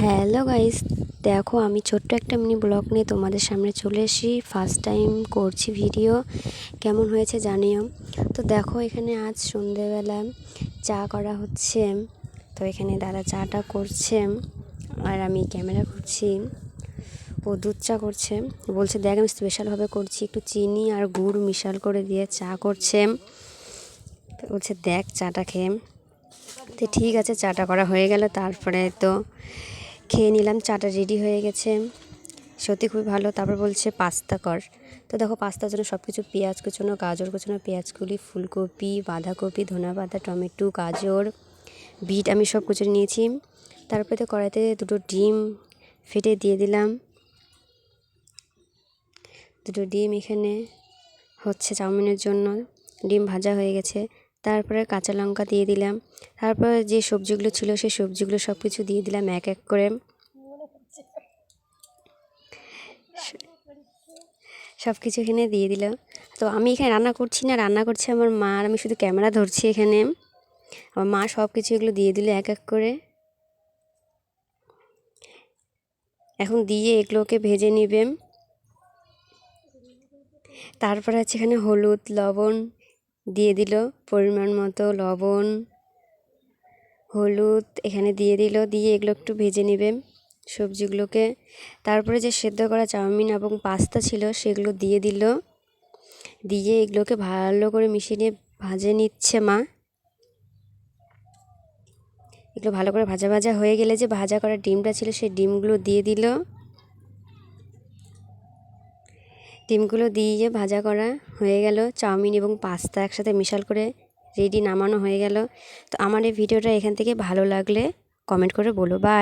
Hello guys, দেখো আমি ছোট্ট একটা মিনি ব্লগ নিয়ে তোমাদের সামনে চলে এসেছি। ফার্স্ট টাইম করছি ভিডিও, কেমন হয়েছে জানিও। তো দেখো এখানে আজ সন্ধেবেলা চা করা হচ্ছে। তো এখানে দাদা চাটা করছে আর আমি ক্যামেরা করছি। ও দুধ চা করছে, বলছে দেখ আমি স্পেশালভাবে করছি, একটু চিনি আর গুড় মিশাল করে দিয়ে চা করছে। তো বলছে দেখ চাটা খেয়ে। তো ঠিক আছে, চাটা করা হয়ে গেল, তারপরে তো খেয়ে নিলাম। চাটা রেডি হয়ে গেছে, সত্যি খুবই ভালো। তারপর বলছে পাস্তা কর। তো দেখো পাস্তার জন্য সব কিছু পেঁয়াজ কুচোনো, গাজর কুচোনো, পেঁয়াজগুলি, ফুলকপি, বাঁধাকপি, ধনেপাতা, টমেটো, গাজর, বিট আমি সব কুচে নিয়েছি। তারপরে তো কড়াইতে দুটো ডিম ফেটে দিয়ে দিলাম। দুটো ডিম এখানে হচ্ছে চাউমিনের জন্য, ডিম ভাজা হয়ে গেছে। তারপরে কাঁচা লঙ্কা দিয়ে দিলাম। তারপরে যে সবজিগুলো ছিল সেই সবজিগুলো সব কিছু দিয়ে দিলাম এক এক করে। সব কিছু এখানে দিয়ে দিল। তো আমি এখানে রান্না করছি না, রান্না করছে আমার মা, আর আমি শুধু ক্যামেরা ধরছি এখানে। আমার মা সব কিছু এগুলো দিয়ে দিল এক এক করে। এখন দিয়ে এগুলোকে ভেজে নেবে। তারপরে আছে এখানে হলুদ লবণ দিয়ে দিল, পরিমাণ মতো লবণ হলুদ এখানে দিয়ে দিল, দিয়ে এগুলো একটু ভেজে নেবে সবজিগুলোকে। তারপরে যে সেদ্ধ করা চাউমিন এবং পাস্তা ছিল সেগুলো দিয়ে দিল, দিয়ে এগুলোকে ভালো করে মিশিয়ে নিয়ে ভাজে নিচ্ছে মা। এগুলো ভালো করে ভাজা ভাজা হয়ে গেলে যে ভাজা করা ডিমটা ছিল সেই ডিমগুলো দিয়ে দিল। ডিমগুলো দিয়ে ভাজা করা হয়ে গেল, চাউমিন এবং পাস্তা একসাথে মিশাল করে রেডি, নামানো হয়ে গেল। তো আমার এই ভিডিওটা এখান থেকে ভালো লাগলে কমেন্ট করে বলো। বাই।